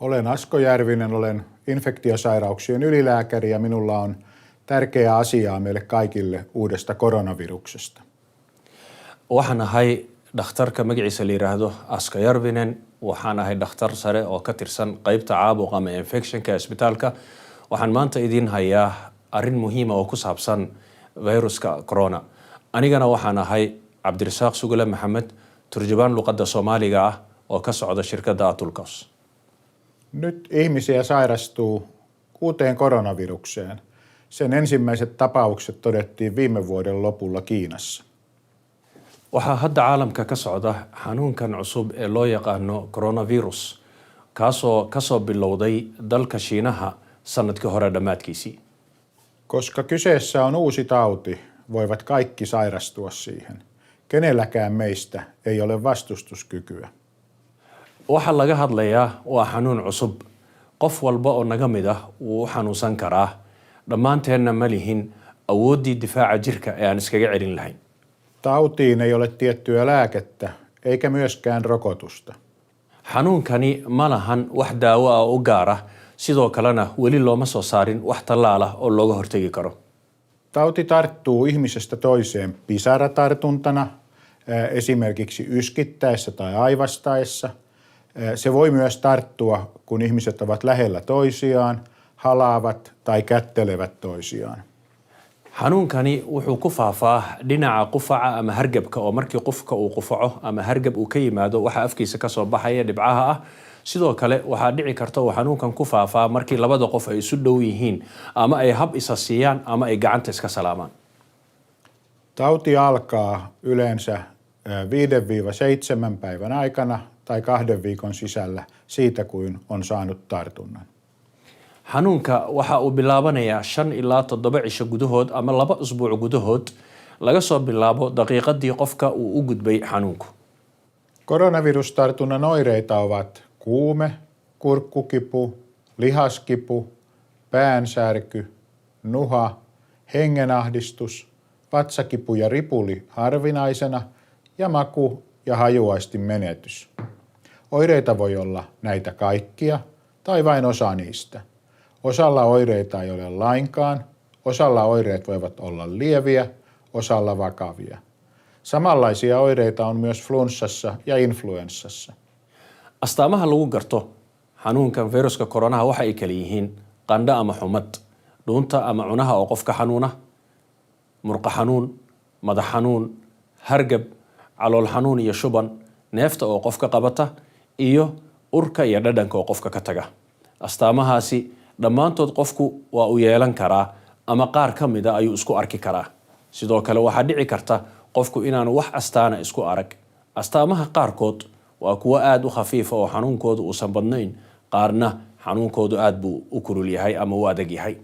Olen Asko Järvinen, olen infektiosairauksien ylilääkäri ja minulla on tärkeää asiaa meille kaikille uudesta koronaviruksesta. Waxaan ahay dhakhtarka magaciisa la yiraahdo Asko Järvinen. Waxaan ahay dhakhtar sare oo ka tirsan qaybta caabuqa ama infectionka isbitaalka. Waxaan maanta idin hayaa arrin muhiim oo ku saabsan viruska corona. Anigana waxaan ahay Cabdirasaaq Sugule Maxamed, turjubaan luqadda Soomaaliga ah oo ka socda shirkadda Atulkos. Nyt ihmisiä sairastuu uuteen koronavirukseen. Sen ensimmäiset tapaukset todettiin viime vuoden lopulla Kiinassa. Waxaa hadda caalamka ka socda xanuunkan cusub ee loo yaqaano coronavirus, kaasoo kasoo bilowday dalka Shiinaha sanadkii hore dhammaadkiisii. Koska kyseessä on uusi tauti, voivat kaikki sairastua siihen. Kenelläkään meistä ei ole vastustuskykyä. Waxaa laga hadlayaa waa xanuun cusub. Qof walba oo naga mid ah wuu xanuunsan karaa. Dhammaanteenna ma lihin awooddii difaaca jirka ee aan iskaga celin lahayn. Tautiin ei ole tiettyä lääkettä eikä myöskään rokotusta. Xanuunkani ma lahan wax daawo ah u gaara, sidoo kalena weli looma soo saarin wax tallaala oo looga hortegi karo. Tauti tarttuu ihmisestä toiseen pisaratartuntana, esimerkiksi yskittäessä tai aivastaessa. Se voi myös tarttua, kun ihmiset ovat lähellä toisiaan, halaavat tai kättelevät toisiaan. Xanuunkani wuxuu ku faafaa dhinaca qufaca ama hargabka oo markii qofka uu qufaco ama hargab uu ka yimaado waxa afkiisa ka soo baxaya dhibcaha ah. Sidoo kale waxaa dhici karta uu xanuunkan ku faafaa markii labada qof ay isu dhow yihiin ama ay hab isa siiyaan ama ay gacanta iska salaamaan. Tauti alkaa yleensä 5-7 päivän aikana tai 2 viikon sisällä siitä, kun on saanut tartunnan. Xanuunka waxa uu bilaabanayaa 5 ilaa 7 cisho gudahood ama 2 usbuuc gudahood laga soo bilaabo daqiiqadii qofka uu u gudbay xanuunku. Koronavirustartunnan oireita ovat kuume, kurkkukipu, lihaskipu, päänsärky, nuha, hengenahdistus, vatsakipu ja ripuli harvinaisena ja maku- ja hajuaistin menetys. Oireita voi olla näitä kaikkia tai vain osa niistä. Osalla oireita ei ole lainkaan, osalla oireet voivat olla lieviä, osalla vakavia. Samanlaisia oireita on myös flunssassa ja influenssassa. Astaamaha lagu garto xanuunkan viruska koronaha waxa ay kala yihiin qandho ama xumad, dhuunta ama cunaha oo qofka xanuuna, murqa xanuun, madax xanuun, hargab, calool xanuun iyo shuban, neefta oo qofka qabata iyo urka iyo dhadhanka oo qofka ka taga. Astaamahaasi dhammaantood qofku waa u yeelan karaa ama qaar ka mid ah ayuu isku arki karaa. Sidoo kale waxaa dhici karta qofku inaanu wax astaana isku arag. Astaamaha qaarkood waa kuwa aad u khafiifa oo xanuunkoodu uusan badnayn, qaarna xanuunkoodu aad buu u kulul yahay ama u adag yahay.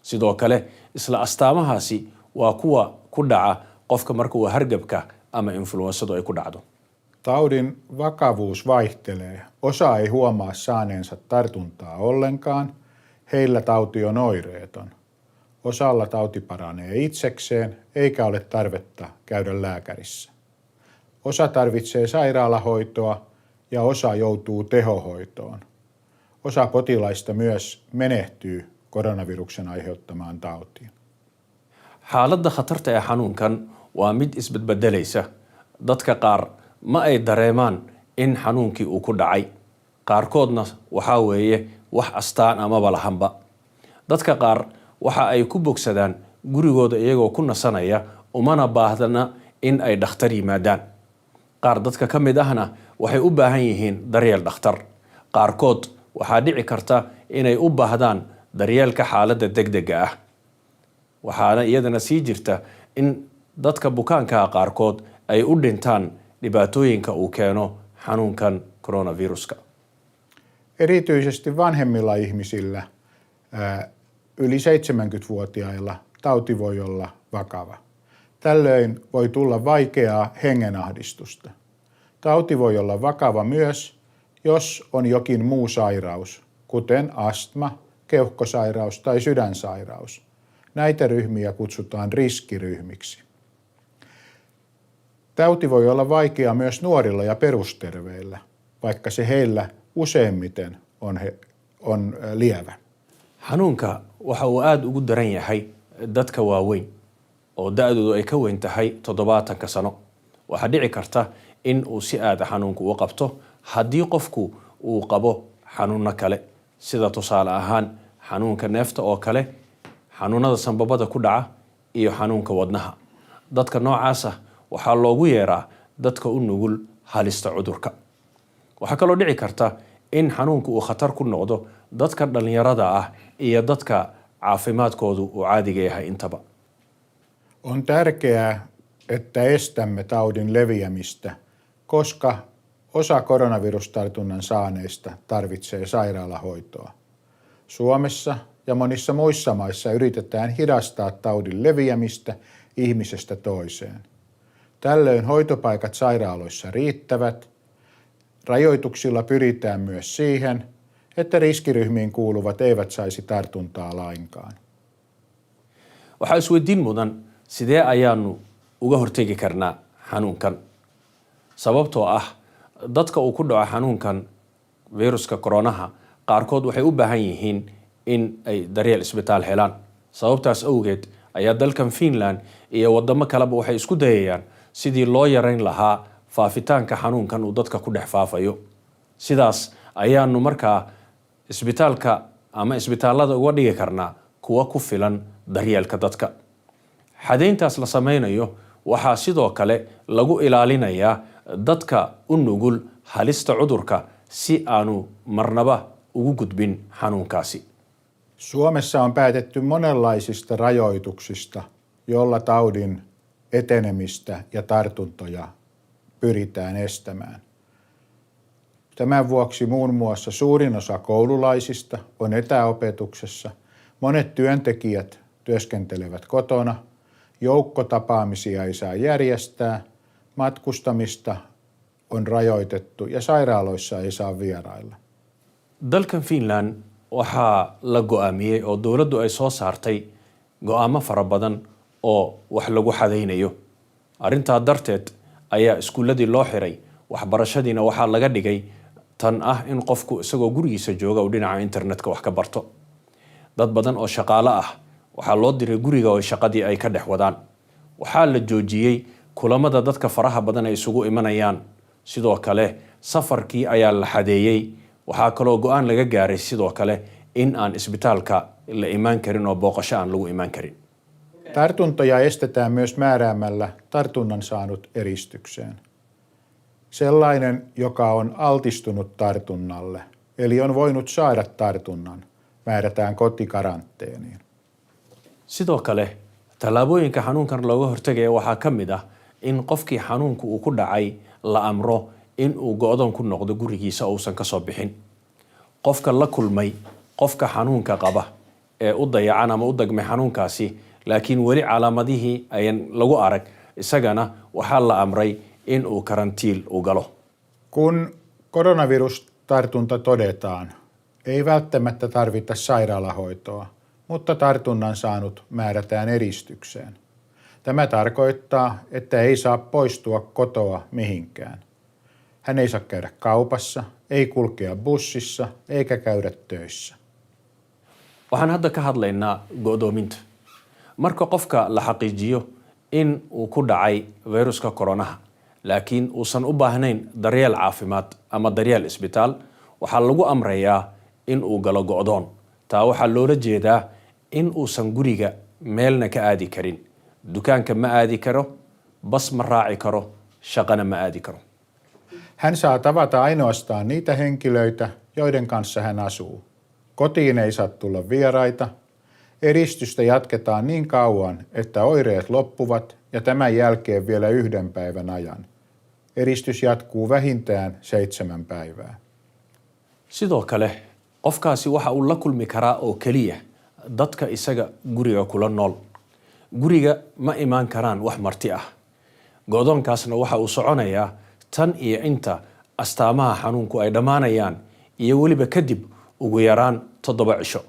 Sidoo kale isla astaamahaasi waa kuwa ku dhaca qofka marka uu hargabka ama influenssadu ay ku dhacdo. Taudin vakavuus vaihtelee. Osa ei huomaa saaneensa tartuntaa ollenkaan. Heillä tauti on oireeton. Osalla tauti paranee itsekseen eikä ole tarvetta käydä lääkärissä. Osa tarvitsee sairaalahoitoa ja osa joutuu tehohoitoon. Osa potilaista myös menehtyy koronaviruksen aiheuttamaan tautiin. Xaaladda khatarta ee xanuunkan waa mid isbedbedelaysa. Dadka qaar ma ay dareemaan in xanuunkii uu ku dhacay. Qaarkoodna waxaa weeye wax astaan amaba lahanba. Dadka qaar waxa ay ku bogsadaan gurigooda iyagoo ku nasanaya umana baahdana in ay dhakhtar yimaadaan. Qaar dadka ka mid ahna waxay u baahan yihiin daryeel dhakhtar. Qaarkood waxaa dhici karta inay u baahdaan daryeelka xaaladda degdega ah. Waxaana iyadana sii jirta in dadka bukaanka qaarkood ay u dhintaan dhibaatooyinka uu keeno xanuunkan koronaviruska. Erityisesti vanhemmilla ihmisillä, yli 70-vuotiailla, tauti voi olla vakava. Tällöin voi tulla vaikeaa hengenahdistusta. Tauti voi olla vakava myös, jos on jokin muu sairaus, kuten astma, keuhkosairaus tai sydänsairaus. Näitä ryhmiä kutsutaan riskiryhmiksi. Tauti voi olla vaikea myös nuorilla ja perusterveillä, vaikka se heillä useimmiten on lievä. xanuunka waxa uu aada ugu daran yahay dadka waaweyn oo da-doodu ay ka weyn tahay 70 sano. waxaa dhici karta in uu si aada xanuunku u qabto haddii qofku uu qabo xanuuno kale sida tusaale ahaan xanuunka neefta oo kale, xanuunada sanbabada ku dhaca iyo xanuunka wadnaha. dadka noocaas ah waxaa loogu yeeraa dadka u nugul halista cudurka. waxaa kaloo dhici karta in xanuunku uu khatar ku noqdo dadka dhalinyarada ah iyo dadka caafimaadkoodu uu caadiga yahay intaba. On tärkeää, että estämme taudin leviämistä, koska osa koronavirustartunnan saaneista tarvitsee sairaalahoitoa. Suomessa ja monissa muissa maissa yritetään hidastaa taudin leviämistä ihmisestä toiseen. Tällöin hoitopaikat sairaaloissa riittävät. Rajoituksilla pyritään myös siihen, että riskiryhmiin kuuluvat eivät saisi tartuntaa lainkaan. waxaa isweydiin mudan sidee ayaanu uga hortegi karnaa xanuunkan. sababtoo ah dadka uu ku dhaco xanuunkan viruska koronaha qaarkood waxay u baahan yihiin in ay daryeel isbitaal helaan. sababtaas awgeed ayaa dalkan Finland iyo wadamo kaleba waxay isku dayayaan sidii loo yarayn lahaa faafitaanka xanuunkan uu dadka ku dhex faafayo. sidaas ayaanu markaa isbitaalka ama isbitaalada uga dhigi karnaa kuwa ku filan daryeelka dadka. xadayntaas la sameynayo waxaa sidoo kale lagu ilaalinayaa dadka u nugul halista cudurka si aanu marnaba ugu gudbin xanuunkaasi. Suomessa on päätetty monenlaisista rajoituksista, joilla taudin etenemistä ja tartuntoja pyritään estämään. Tämän vuoksi muun muassa suurin osa koululaisista on etäopetuksessa, monet työntekijät työskentelevät kotona, joukkotapaamisia ei saa järjestää, matkustamista on rajoitettu ja sairaaloissa ei saa vierailla. dalkan Finland waxaa la go'aamiyey oo dowladdu ay soo saartay go'aamo fara badan oo wax lagu xadaynayo. arrintaa darteed ayaa iskuuladii loo xiray, waxbarashadiina waxaa laga dhigay tan ah in qofku isagoo gurigiisa jooga uu dhinaca internetka wax ka barto. dad badan oo shaqaale ah waxaa loo diray guriga oo shaqadii ay ka dhex wadaan. waxaa la joojiyey kulamada dadka faraha badan ay isugu imanayaan. sidoo kale safarkii ayaa la xadeeyey. waxaa kaloo go'aan laga gaaray sidoo kale in aan isbitaalka la imaan karin oo booqasho aan lagu imaan karin. Tartuntoja estetään myös määräämällä tartunnan saanut eristykseen. Sellainen, joka on altistunut tartunnalle, eli on voinut saada tartunnan, määrätään kotikaranteeniin. sidoo kale tallaabooyinka xanuunkan looga hortagaya waxaa ka mid ah in qofkii xanuunku uu ku dhacay la amro in uu go'doon ku noqdo gurigiisa uusan ka soo bixin. qofka la kulmay qofka xanuunka qaba ee u dayacan ama u dagmay xanuunkaasi laakiin weli calaamadihii ayan lagu arag, isagana waxaa la amray in uu karantiil u galo. Kun koronavirustartunta todetaan, ei välttämättä tarvita sairaalahoitoa, mutta tartunnan saanut määrätään eristykseen. Tämä tarkoittaa, että ei saa poistua kotoa mihinkään. Hän ei saa käydä kaupassa, ei kulkea bussissa eikä käydä töissä. waxaan hadda ka hadlaynaa go'doominta. marka qofka la xaqiijiyo in uu ku dhacay viruska koronaha laakiin uusan u baahnayn daryeel caafimaad ama daryeel isbitaal, waxaa lagu amrayaa in uu galo go'doon. taa waxaa loola jeedaa in uusan guriga meelna ka aadi karin. dukaanka ma aadi karo, bas ma raaci karo, shaqana ma aadi karo. Hän saa tavata ainoastaan niitä henkilöitä, joiden kanssa hän asuu. Kotiin ei saa tulla vieraita. Eristystä jatketaan niin kauan, että oireet loppuvat ja tämän jälkeen vielä 1 päivän ajan. Eristys jatkuu vähintään 7 päivää. sidoo kale qofkaasi waxa uu la kulmi karaa oo keliya dadka isaga guriga kula nool. guriga ma imaan karaan wax marti ah. go'doonkaasna waxa uu soconayaa tan iyo inta astaamaha xanuunku ay dhammaanayaan iyo weliba kadib ugu yaraan 7 cisho.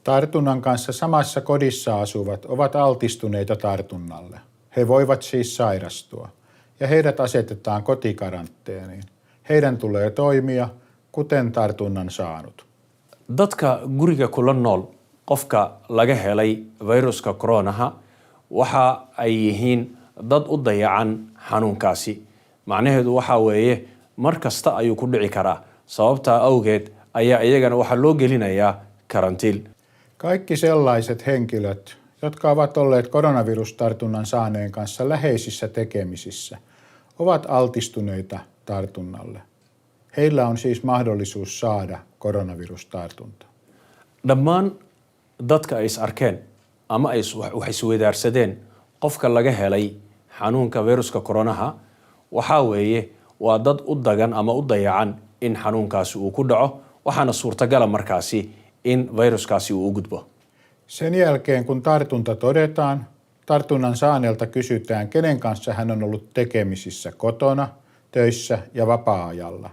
Tartunnan kanssa samassa kodissa asuvat ovat altistuneita tartunnalle. He voivat siis sairastua ja heidät asetetaan kotikaranteeniin. Heidän tulee toimia kuten tartunnan saanut. dadka guriga kula nool qofka laga helay viruska koronaha waxa ay yihiin dad u dayacan xanuunkaasi. macnaheedu waxa weeye mar kasta ayuu ku dhici karaa. sababtaa awgeed ayaa iyagana waxaa loo gelinayaa karantiil. Kaikki sellaiset henkilöt, jotka ovat olleet koronavirustartunnan saaneen kanssa läheisissä tekemisissä, ovat altistuneita tartunnalle. Heillä on siis mahdollisuus saada koronavirustartunta. dhammaan dadka ay is arkeen ama ay wax isweydaarsadeen qofka laga helay xanuunka viruska koronaha waxaa weeye waa dad u dagan ama u dayacan in xanuunkaasi uu ku dhaco, waxaana suurtagala markaasi in viruskaasi uu u gudbo. Sen jälkeen kun tartunta todetaan, tartunnan saaneelta kysytään, kenen kanssa hän on ollut tekemisissä kotona, töissä ja vapaa-ajalla.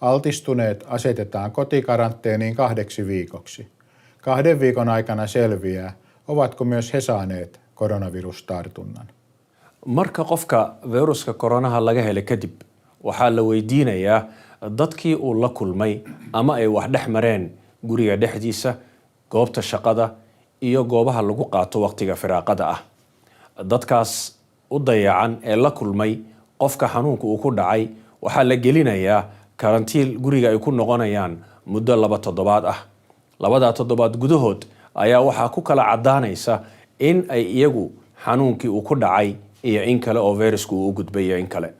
Altistuneet asetetaan kotikaranteeniin 2 viikoksi. 2 viikon aikana selviää, ovatko myös he saaneet koronavirustartunnan. marka qofka viruska koronaha laga helay kadib waxaa la weydiinayaa dadkii uu la kulmay ama ay wax dhex mareen guriga dhexdiisa, goobta shaqada iyo goobaha lagu qaato waqtiga firaaqada ah. dadkaas u dayacan ee la kulmay qofka xanuunka uu ku dhacay waxaa la gelinayaa karantiil guriga ay ku noqonayaan muddo 2 toddobaad ah. 2 toddobaad gudahood ayaa waxaa ku kala cadaanaysa in ay iyagu xanuunkii uu ku dhacay iyo in kale oo virusku uu u gudbay iyo in kale.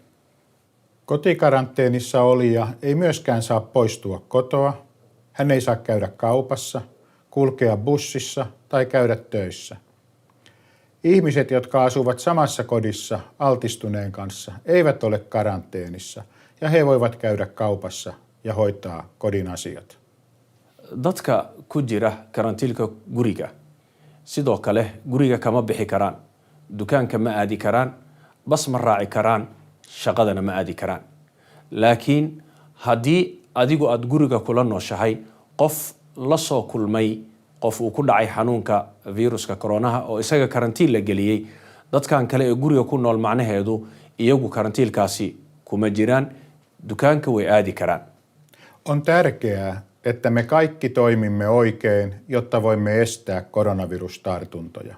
Kotikaranteenissa olija ei myöskään saa poistua kotoa. Hän ei saa käydä kaupassa, kulkea bussissa tai käydä töissä. Ihmiset, jotka asuvat samassa kodissa altistuneen kanssa, eivät ole karanteenissa ja he voivat käydä kaupassa ja hoitaa kodin asiat. dadka ku jira karantiilka guriga sidoo kale guriga kama bixi karaan, dukaanka ma aadi karaan, bas ma raaci karaan, shaqadana ma aadi karaan. laakiin haddii adigu aad guriga kula nooshahay qof la soo kulmay qof uu ku dhacay xanuunka viruska koronaha oo isaga karantiil la geliyey, dadkan kale ee guriga ku nool macnaheedu iyagu karantiilkaasi kuma jiraan, dukaanka way aadi karaan. On tärkeää, että me kaikki toimimme oikein, jotta voimme estää koronavirustartuntoja.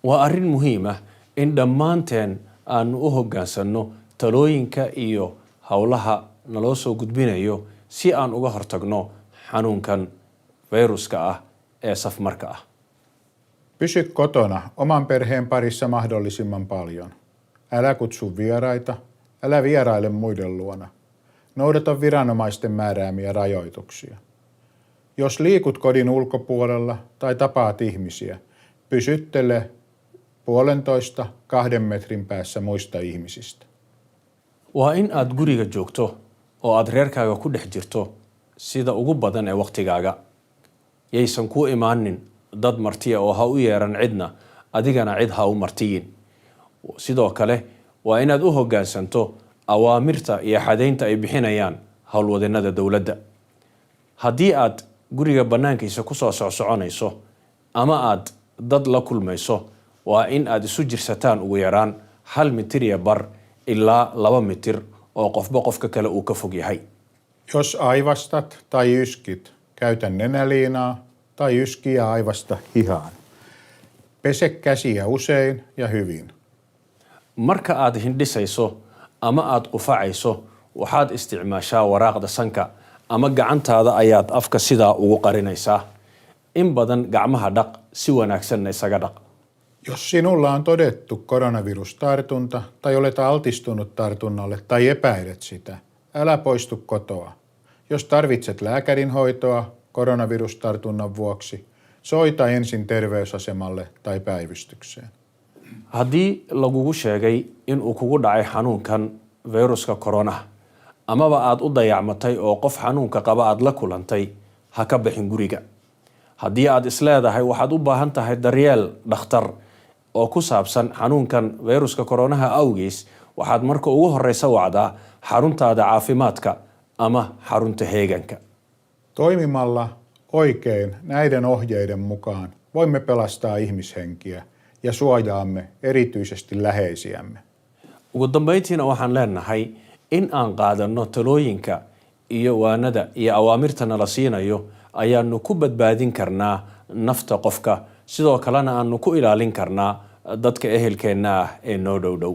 waa arrin muhiima in dhammaanteen aanu u hoggaansanno talooyinka iyo howlaha naloo soo gudbinayo si aan uga hortagno xanuunkan viruska ah ee safmarka ah. Pysy kotona oman perheen parissa mahdollisimman paljon. Älä kutsu vieraita, älä vieraile muiden luona. Noudata viranomaisten määräämiä rajoituksia. Jos liikut kodin ulkopuolella tai tapaat ihmisiä, pysyttele 1,5–2 metrin päässä muista ihmisistä. waa in aad guriga joogto oo aad reerkaaga ku dhex jirto sida ugu badan ee waqtigaaga. yaysan ku imaanin dad martiya oo ha u yeeran cidna, adigana cid ha u martiyin. sidoo kale waa inaad u hoggaansanto awaamirta iyo xadaynta ay bixinayaan howlwadeenada dowladda. haddii aad guriga bannaankiisa ku soo socsoconayso ama aad dad la kulmayso, waa in aad isu jirsataan ugu yaraan 1 mitir iyo bar ilaa 2 mitir oo qofba qofka kale uu ka fog yahay. Jos aivastat tai yskit, käytä nenäliinaa tai yski ja aivasta hihaan. Pese käsiä usein ja hyvin. marka aad hindhisayso ama aad qufacayso waxaad isticmaashaa waraaqda sanka ama gacantaada ayaad afka sidaa ugu qarinaysaa. in badan gacmaha dhaq, si wanaagsanna isaga dhaq. Jos sinulla on todettu koronavirustartunta tai olet altistunut tartunnalle tai epäilet sitä, älä poistu kotoa. Jos tarvitset lääkärin hoitoa koronavirustartunnan vuoksi, soita ensin terveysasemalle tai päivystykseen. haddii lagugu sheegay in uu kugu dhacay xanuunkan viruska koronaha amaba aad u dayacmatay oo qof xanuunka qaba aad la kulantay, ha ka bixin guriga. haddii aad isleedahay waxaad u baahan tahay daryeel dhakhtar oo ku saabsan xanuunkan viruska koronaha awgiis, waxaad marka ugu horreysa wacdaa xaruntaada caafimaadka ama xarunta heeganka. Toimimalla oikein näiden ohjeiden mukaan voimme pelastaa ihmishenkiä ja suojaamme erityisesti läheisiämme. ugu dambayntiina waxaan leenahay in aan qaadanno talooyinka iyo waanada iyo awaamirta nala siinayo ayaanu ku badbaadin karnaa nafta qofka, sidoo kalena aanu ku ilaalin karnaa dadka ehelkeenna ah ee noo dhow dhow.